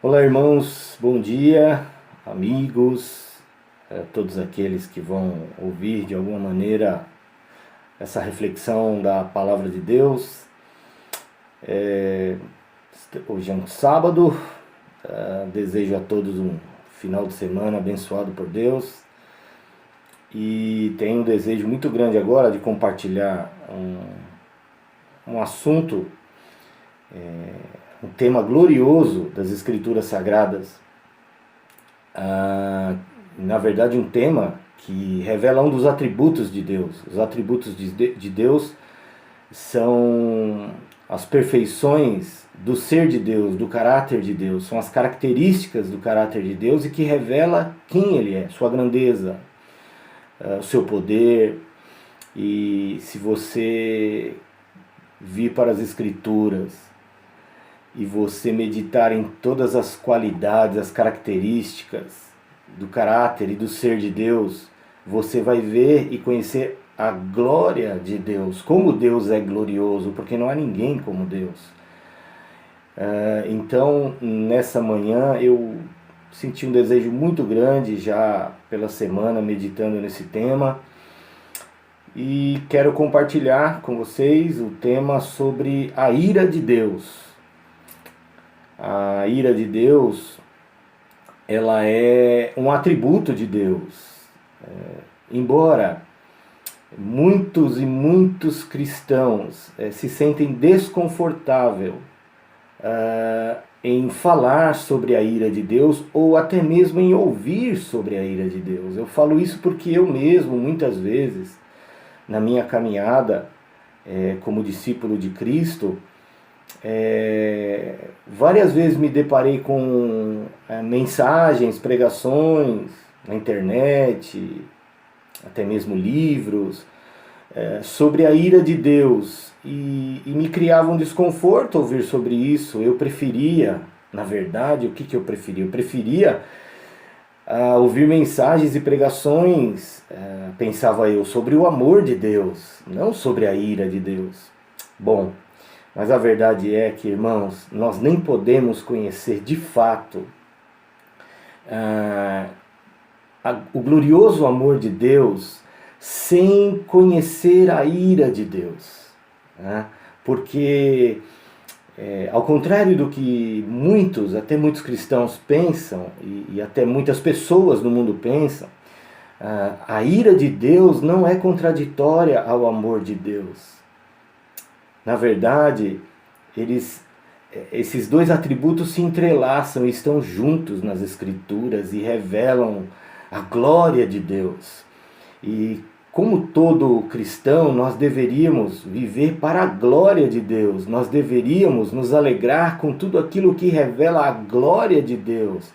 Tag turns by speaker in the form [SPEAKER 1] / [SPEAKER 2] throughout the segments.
[SPEAKER 1] Olá, irmãos, bom dia, amigos, todos aqueles que vão ouvir de alguma maneira essa reflexão da Palavra de Deus. Hoje é um sábado, desejo a todos um final de semana abençoado por Deus e tenho um desejo muito grande agora de compartilhar um assunto, um tema glorioso das Escrituras Sagradas. Na verdade, um tema que revela um dos atributos de Deus. Os atributos de Deus são as perfeições do ser de Deus, do caráter de Deus. São as características do caráter de Deus e que revela quem Ele é, sua grandeza, o seu poder. E se você vir para as Escrituras e você meditar em todas as qualidades, as características do caráter e do ser de Deus, você vai ver e conhecer a glória de Deus, como Deus é glorioso, porque não há ninguém como Deus. Então, nessa manhã, eu senti um desejo muito grande já pela semana, meditando nesse tema, e quero compartilhar com vocês o tema sobre a ira de Deus. A ira de Deus, ela é um atributo de Deus. Embora muitos e muitos cristãos se sentem desconfortáveis em falar sobre a ira de Deus ou até mesmo em ouvir sobre a ira de Deus. Eu falo isso porque eu mesmo, muitas vezes, na minha caminhada como discípulo de Cristo, várias vezes me deparei com mensagens, pregações na internet, até mesmo livros, sobre a ira de Deus, e me criava um desconforto ouvir sobre isso. Eu preferia, na verdade, o que eu preferia? Eu preferia ouvir mensagens e pregações, pensava eu, sobre o amor de Deus, não sobre a ira de Deus. Bom, mas a verdade é que, irmãos, nós nem podemos conhecer de fato o glorioso amor de Deus sem conhecer a ira de Deus. Porque, ao contrário do que até muitos cristãos pensam, e até muitas pessoas no mundo pensam, a ira de Deus não é contraditória ao amor de Deus. Na verdade, esses dois atributos se entrelaçam e estão juntos nas Escrituras e revelam a glória de Deus. E como todo cristão, nós deveríamos viver para a glória de Deus. Nós deveríamos nos alegrar com tudo aquilo que revela a glória de Deus,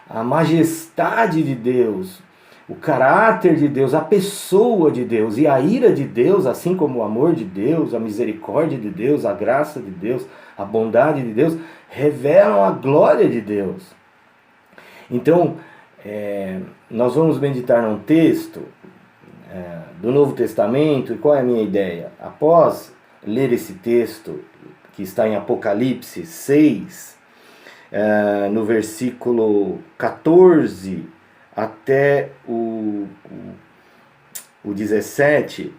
[SPEAKER 1] a majestade de Deus, o caráter de Deus, a pessoa de Deus. E a ira de Deus, assim como o amor de Deus, a misericórdia de Deus, a graça de Deus, a bondade de Deus, revelam a glória de Deus. Então, nós vamos meditar num texto do Novo Testamento. E qual é a minha ideia? Após ler esse texto, que está em Apocalipse 6, no versículo 14 até o 17,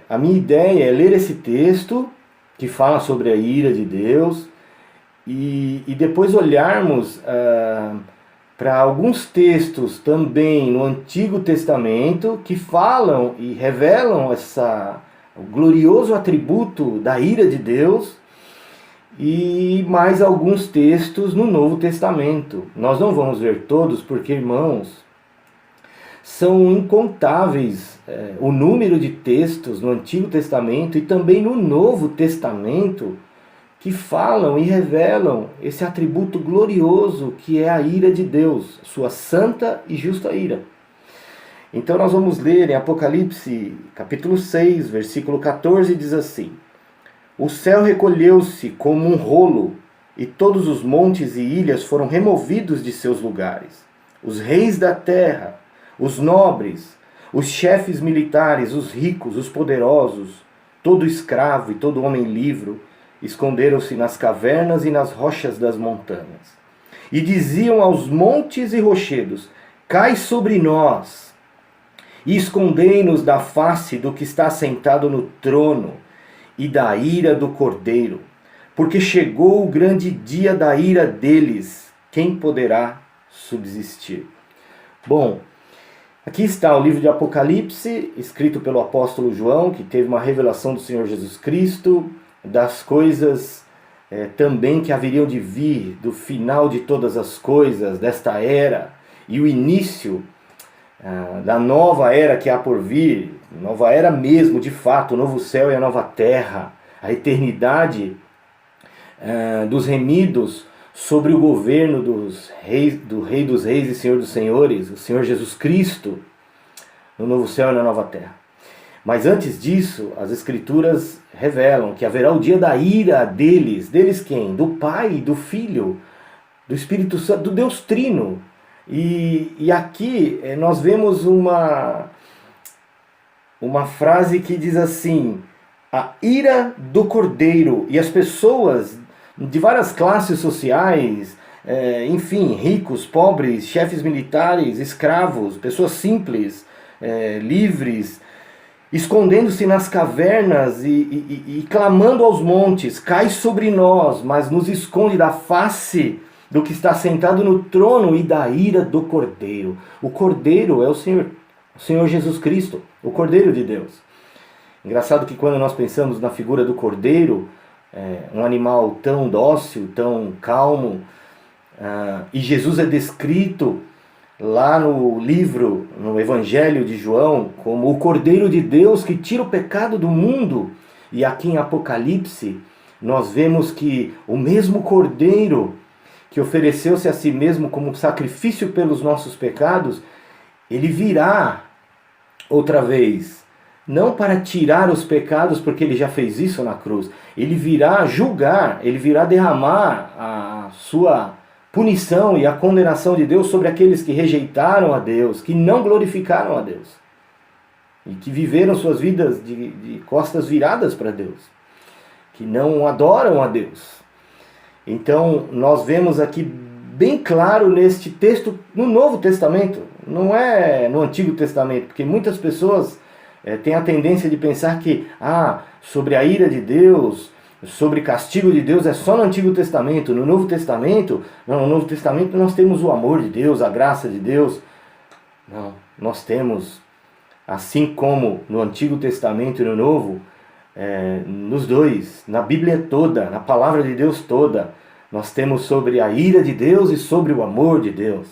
[SPEAKER 1] a minha ideia é ler esse texto que fala sobre a ira de Deus e depois olharmos para alguns textos também no Antigo Testamento que falam e revelam o glorioso atributo da ira de Deus, e mais alguns textos no Novo Testamento. Nós não vamos ver todos porque, irmãos, são incontáveis o número de textos no Antigo Testamento e também no Novo Testamento que falam e revelam esse atributo glorioso que é a ira de Deus, sua santa e justa ira. Então nós vamos ler em Apocalipse capítulo 6, versículo 14, diz assim: O céu recolheu-se como um rolo, e todos os montes e ilhas foram removidos de seus lugares. Os reis da terra, os nobres, os chefes militares, os ricos, os poderosos, todo escravo e todo homem livre, esconderam-se nas cavernas e nas rochas das montanhas. E diziam aos montes e rochedos: cai sobre nós, e escondei-nos da face do que está sentado no trono e da ira do Cordeiro, porque chegou o grande dia da ira deles. Quem poderá subsistir? Bom, aqui está o livro de Apocalipse, escrito pelo apóstolo João, que teve uma revelação do Senhor Jesus Cristo, das coisas também que haveriam de vir, do final de todas as coisas, desta era, e o início da nova era que há por vir, nova era mesmo, de fato, o novo céu e a nova terra, a eternidade dos remidos, sobre o governo do Rei dos Reis e Senhor dos Senhores, o Senhor Jesus Cristo, no novo céu e na nova terra. Mas antes disso, as Escrituras revelam que haverá o dia da ira deles. Deles quem? Do Pai, do Filho, do Espírito Santo, do Deus Trino. E aqui nós vemos uma frase que diz assim: a ira do Cordeiro. E as pessoas de várias classes sociais, enfim, ricos, pobres, chefes militares, escravos, pessoas simples, livres, escondendo-se nas cavernas e clamando aos montes: cai sobre nós, mas nos esconde da face do que está sentado no trono e da ira do Cordeiro. O Cordeiro é o Senhor Jesus Cristo, o Cordeiro de Deus. Engraçado que quando nós pensamos na figura do Cordeiro, um animal tão dócil, tão calmo, e Jesus é descrito lá no livro, no Evangelho de João, como o Cordeiro de Deus que tira o pecado do mundo. E aqui em Apocalipse nós vemos que o mesmo Cordeiro que ofereceu-se a si mesmo como sacrifício pelos nossos pecados, ele virá outra vez, não para tirar os pecados, porque ele já fez isso na cruz. Ele virá julgar, ele virá derramar a sua punição e a condenação de Deus sobre aqueles que rejeitaram a Deus, que não glorificaram a Deus, e que viveram suas vidas de costas viradas para Deus, que não adoram a Deus. Então nós vemos aqui bem claro neste texto, no Novo Testamento, não é no Antigo Testamento, porque muitas pessoas têm a tendência de pensar que sobre a ira de Deus, sobre castigo de Deus é só no Antigo Testamento. No Novo Testamento, não, no Novo Testamento nós temos o amor de Deus, a graça de Deus. Não, nós temos, assim como no Antigo Testamento e no Novo, nos dois, na Bíblia toda, na palavra de Deus toda, nós temos sobre a ira de Deus e sobre o amor de Deus.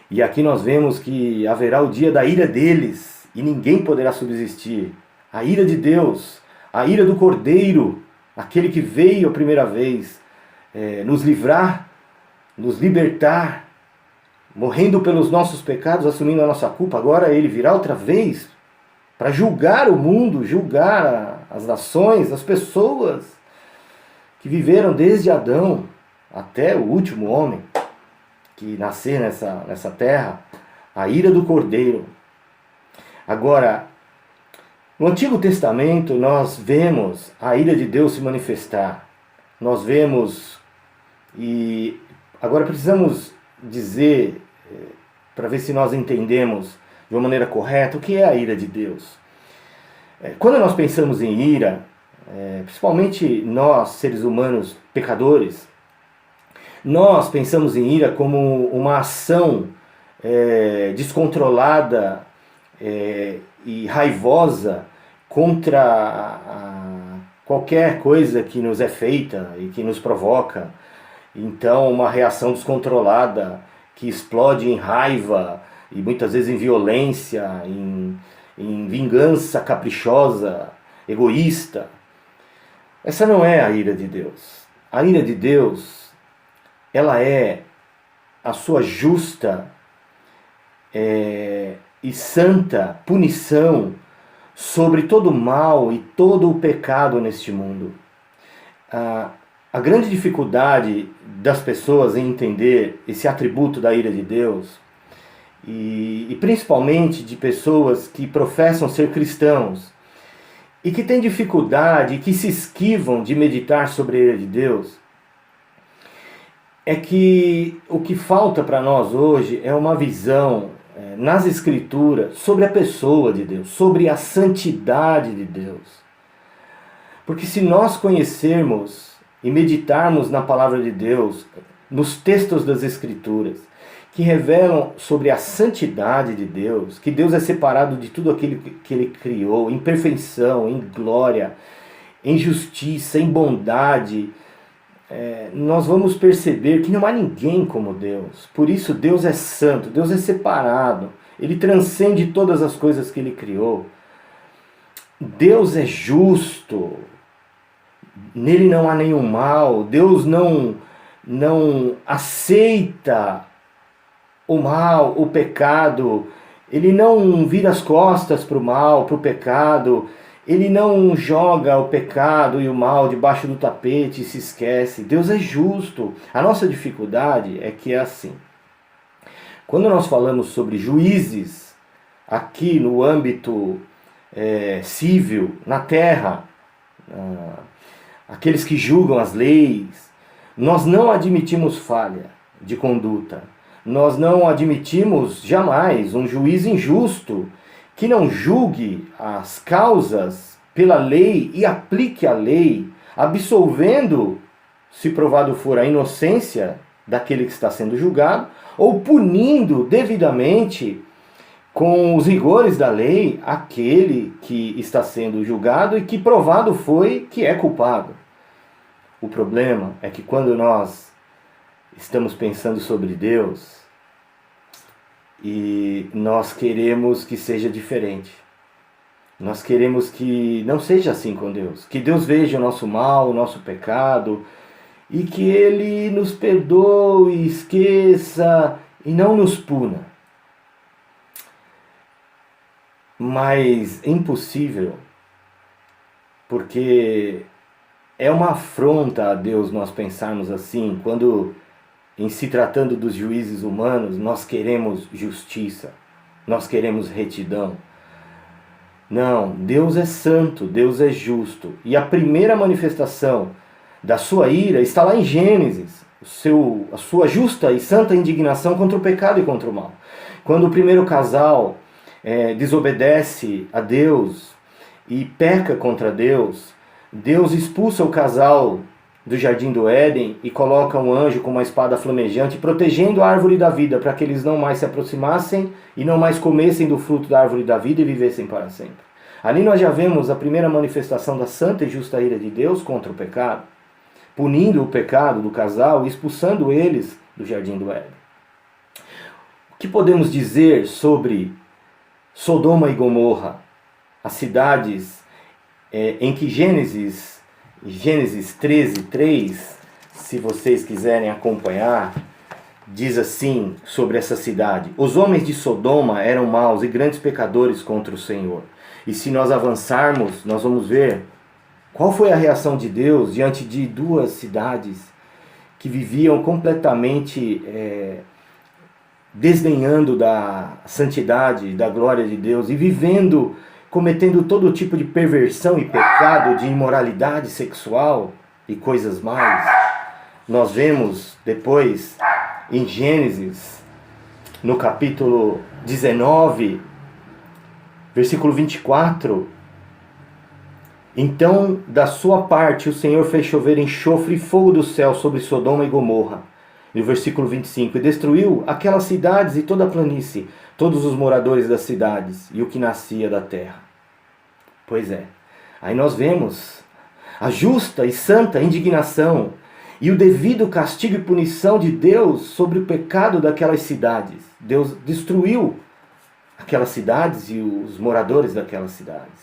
[SPEAKER 1] E aqui nós vemos que haverá o dia da ira deles, e ninguém poderá subsistir. A ira de Deus, a ira do Cordeiro, aquele que veio a primeira vez nos livrar, nos libertar, morrendo pelos nossos pecados, assumindo a nossa culpa. Agora ele virá outra vez para julgar o mundo, julgar as nações, as pessoas que viveram desde Adão até o último homem que nascer nessa terra. A ira do Cordeiro. Agora, no Antigo Testamento nós vemos a ira de Deus se manifestar. Nós vemos, e agora precisamos dizer, para ver se nós entendemos de uma maneira correta, o que é a ira de Deus. Quando nós pensamos em ira, principalmente nós, seres humanos pecadores, nós pensamos em ira como uma ação descontrolada e raivosa contra qualquer coisa que nos é feita e que nos provoca. Então, uma reação descontrolada que explode em raiva e muitas vezes em violência, em vingança caprichosa, egoísta. Essa não é a ira de Deus. A ira de Deus, ela é a sua justa e santa punição sobre todo o mal e todo o pecado neste mundo. A grande dificuldade das pessoas em entender esse atributo da ira de Deus, e principalmente de pessoas que professam ser cristãos e que têm dificuldade, que se esquivam de meditar sobre a ira de Deus, é que o que falta para nós hoje é uma visão nas Escrituras sobre a pessoa de Deus, sobre a santidade de Deus. Porque se nós conhecermos e meditarmos na palavra de Deus, nos textos das Escrituras, que revelam sobre a santidade de Deus, que Deus é separado de tudo aquilo que Ele criou, em perfeição, em glória, em justiça, em bondade, nós vamos perceber que não há ninguém como Deus. Por isso Deus é santo, Deus é separado, Ele transcende todas as coisas que Ele criou. Deus é justo, nele não há nenhum mal, Deus não aceita o mal, o pecado, Ele não vira as costas para o mal, para o pecado, Ele não joga o pecado e o mal debaixo do tapete e se esquece. Deus é justo. A nossa dificuldade é que é assim. Quando nós falamos sobre juízes, aqui no âmbito civil, na terra, aqueles que julgam as leis, nós não admitimos falha de conduta. Nós não admitimos jamais um juiz injusto que não julgue as causas pela lei e aplique a lei, absolvendo, se provado for, a inocência daquele que está sendo julgado, ou punindo devidamente com os rigores da lei aquele que está sendo julgado e que provado foi que é culpado. O problema é que quando nós estamos pensando sobre Deus e nós queremos que seja diferente, nós queremos que não seja assim com Deus, que Deus veja o nosso mal, o nosso pecado e que Ele nos perdoe, esqueça e não nos puna. Mas é impossível, porque é uma afronta a Deus nós pensarmos assim, quando, em se tratando dos juízes humanos, nós queremos justiça, nós queremos retidão. Não, Deus é santo, Deus é justo. E a primeira manifestação da sua ira está lá em Gênesis, a sua justa e santa indignação contra o pecado e contra o mal. Quando o primeiro casal desobedece a Deus e peca contra Deus, Deus expulsa o casal do jardim do Éden e coloca um anjo com uma espada flamejante protegendo a árvore da vida para que eles não mais se aproximassem e não mais comessem do fruto da árvore da vida e vivessem para sempre. Ali nós já vemos a primeira manifestação da santa e justa ira de Deus contra o pecado, punindo o pecado do casal e expulsando eles do jardim do Éden. O que podemos dizer sobre Sodoma e Gomorra, as cidades em que Gênesis 13:3, se vocês quiserem acompanhar, diz assim sobre essa cidade: os homens de Sodoma eram maus e grandes pecadores contra o Senhor. E se nós avançarmos, nós vamos ver qual foi a reação de Deus diante de duas cidades que viviam completamente desdenhando da santidade, da glória de Deus e cometendo todo tipo de perversão e pecado, de imoralidade sexual e coisas mais. Nós vemos depois em Gênesis, no capítulo 19, versículo 24, então da sua parte o Senhor fez chover enxofre e fogo do céu sobre Sodoma e Gomorra. E o versículo 25, e destruiu aquelas cidades e toda a planície, todos os moradores das cidades e o que nascia da terra. Pois é, aí nós vemos a justa e santa indignação e o devido castigo e punição de Deus sobre o pecado daquelas cidades. Deus destruiu aquelas cidades e os moradores daquelas cidades.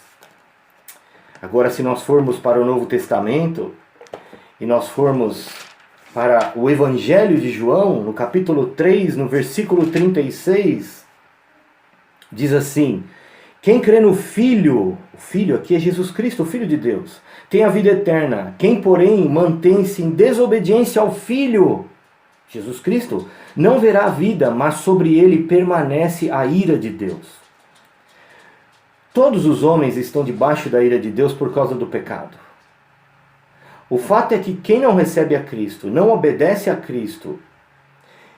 [SPEAKER 1] Agora, se nós formos para o Novo Testamento e nós formos para o Evangelho de João, no capítulo 3, no versículo 36, diz assim: quem crê no Filho, o Filho aqui é Jesus Cristo, o Filho de Deus, tem a vida eterna. Quem, porém, mantém-se em desobediência ao Filho, Jesus Cristo, não verá a vida, mas sobre ele permanece a ira de Deus. Todos os homens estão debaixo da ira de Deus por causa do pecado. O fato é que quem não recebe a Cristo, não obedece a Cristo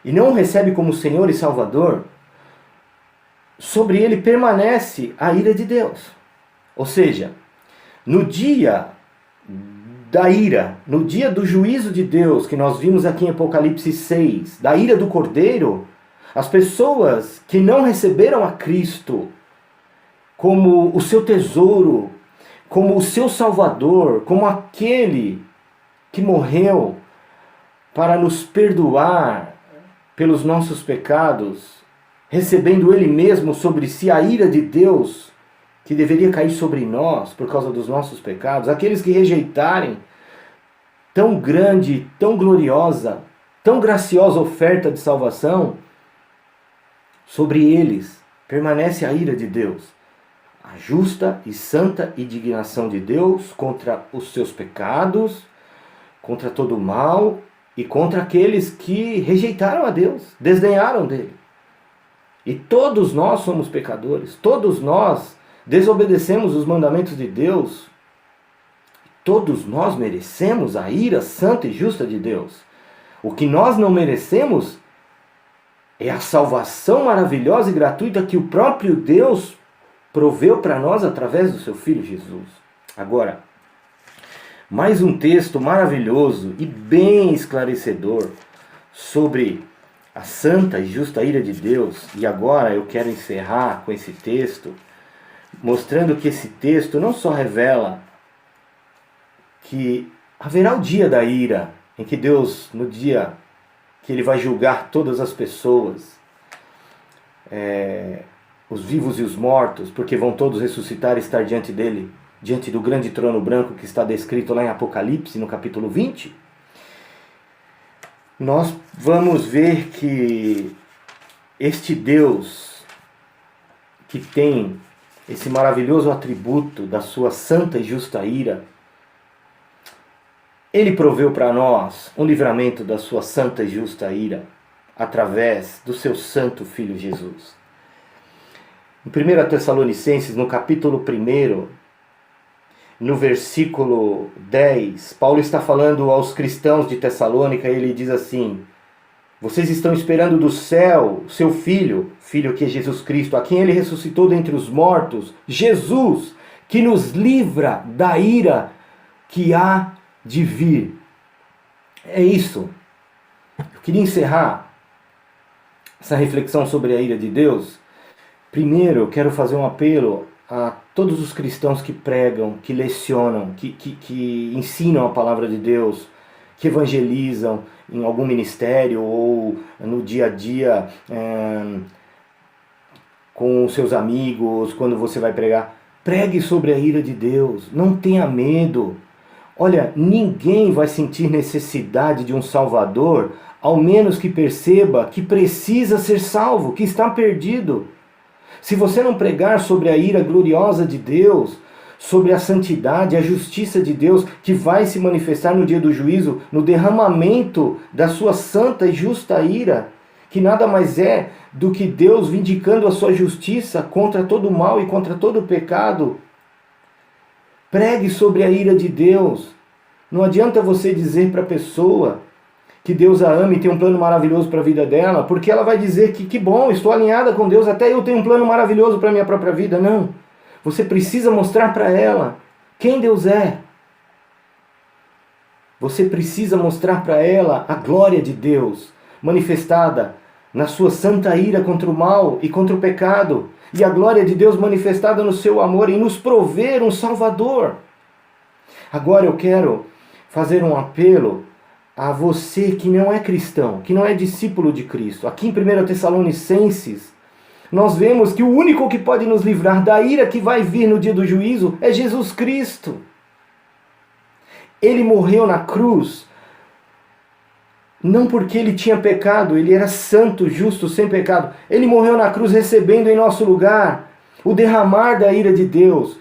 [SPEAKER 1] e não o recebe como Senhor e Salvador, sobre ele permanece a ira de Deus. Ou seja, no dia da ira, no dia do juízo de Deus, que nós vimos aqui em Apocalipse 6, da ira do Cordeiro, as pessoas que não receberam a Cristo como o seu tesouro, como o seu Salvador, como aquele que morreu para nos perdoar pelos nossos pecados, recebendo Ele mesmo sobre si a ira de Deus, que deveria cair sobre nós por causa dos nossos pecados, aqueles que rejeitarem tão grande, tão gloriosa, tão graciosa oferta de salvação, sobre eles permanece a ira de Deus, a justa e santa indignação de Deus contra os seus pecados, contra todo o mal e contra aqueles que rejeitaram a Deus, desdenharam dele. E todos nós somos pecadores, todos nós desobedecemos os mandamentos de Deus, todos nós merecemos a ira santa e justa de Deus. O que nós não merecemos é a salvação maravilhosa e gratuita que o próprio Deus proveu para nós através do seu Filho Jesus. Agora, mais um texto maravilhoso e bem esclarecedor sobre a santa e justa ira de Deus. E agora eu quero encerrar com esse texto, mostrando que esse texto não só revela que haverá o dia da ira, em que Deus, no dia que Ele vai julgar todas as pessoas, os vivos e os mortos, porque vão todos ressuscitar e estar diante dele, diante do grande trono branco que está descrito lá em Apocalipse, no capítulo 20, nós vamos ver que este Deus, que tem esse maravilhoso atributo da sua santa e justa ira, Ele proveu para nós um livramento da sua santa e justa ira, através do seu santo Filho Jesus. Em 1 Tessalonicenses, no capítulo 1, no versículo 10, Paulo está falando aos cristãos de Tessalônica, e ele diz assim: vocês estão esperando do céu seu Filho, Filho que é Jesus Cristo, a quem Ele ressuscitou dentre os mortos, Jesus, que nos livra da ira que há de vir. É isso. Eu queria encerrar essa reflexão sobre a ira de Deus. Primeiro, eu quero fazer um apelo a todos os cristãos que pregam, que lecionam, que ensinam a palavra de Deus, que evangelizam em algum ministério ou no dia a dia com seus amigos, quando você vai pregar. Pregue sobre a ira de Deus, não tenha medo. Olha, ninguém vai sentir necessidade de um Salvador, ao menos que perceba que precisa ser salvo, que está perdido. Se você não pregar sobre a ira gloriosa de Deus, sobre a santidade, a justiça de Deus, que vai se manifestar no dia do juízo, no derramamento da sua santa e justa ira, que nada mais é do que Deus vindicando a sua justiça contra todo o mal e contra todo o pecado. Pregue sobre a ira de Deus. Não adianta você dizer para a pessoa que Deus a ama e tem um plano maravilhoso para a vida dela, porque ela vai dizer que bom, estou alinhada com Deus, até eu tenho um plano maravilhoso para a minha própria vida. Não. Você precisa mostrar para ela quem Deus é. Você precisa mostrar para ela a glória de Deus, manifestada na sua santa ira contra o mal e contra o pecado, e a glória de Deus manifestada no seu amor em nos prover um Salvador. Agora eu quero fazer um apelo a você que não é cristão, que não é discípulo de Cristo. Aqui em 1 Tessalonicenses, nós vemos que o único que pode nos livrar da ira que vai vir no dia do juízo é Jesus Cristo. Ele morreu na cruz, não porque ele tinha pecado, ele era santo, justo, sem pecado. Ele morreu na cruz recebendo em nosso lugar o derramar da ira de Deus,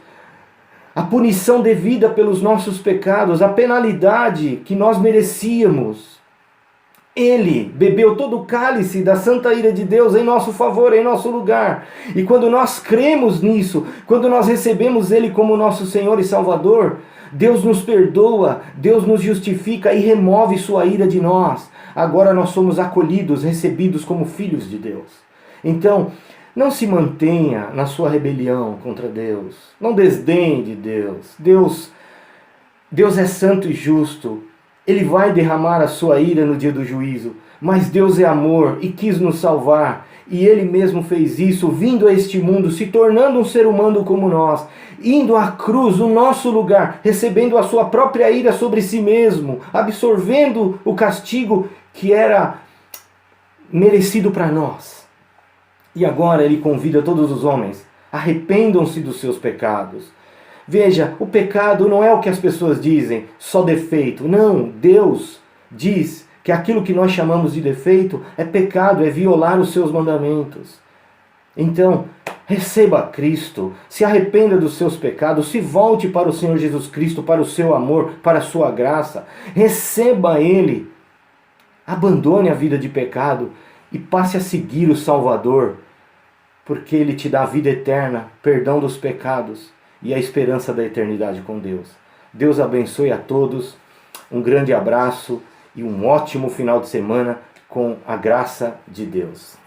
[SPEAKER 1] a punição devida pelos nossos pecados, a penalidade que nós merecíamos. Ele bebeu todo o cálice da santa ira de Deus em nosso favor, em nosso lugar. E quando nós cremos nisso, quando nós recebemos Ele como nosso Senhor e Salvador, Deus nos perdoa, Deus nos justifica e remove sua ira de nós. Agora nós somos acolhidos, recebidos como filhos de Deus. Então, não se mantenha na sua rebelião contra Deus. Não desdenhe de Deus. Deus é santo e justo. Ele vai derramar a sua ira no dia do juízo. Mas Deus é amor e quis nos salvar. E Ele mesmo fez isso, vindo a este mundo, se tornando um ser humano como nós, indo à cruz, no nosso lugar, recebendo a sua própria ira sobre si mesmo, absorvendo o castigo que era merecido para nós. E agora Ele convida todos os homens, arrependam-se dos seus pecados. Veja, o pecado não é o que as pessoas dizem, só defeito. Não, Deus diz que aquilo que nós chamamos de defeito é pecado, é violar os seus mandamentos. Então, receba Cristo, se arrependa dos seus pecados, se volte para o Senhor Jesus Cristo, para o seu amor, para a sua graça. Receba Ele, abandone a vida de pecado e passe a seguir o Salvador, porque Ele te dá a vida eterna, perdão dos pecados e a esperança da eternidade com Deus. Deus abençoe a todos, um grande abraço e um ótimo final de semana com a graça de Deus.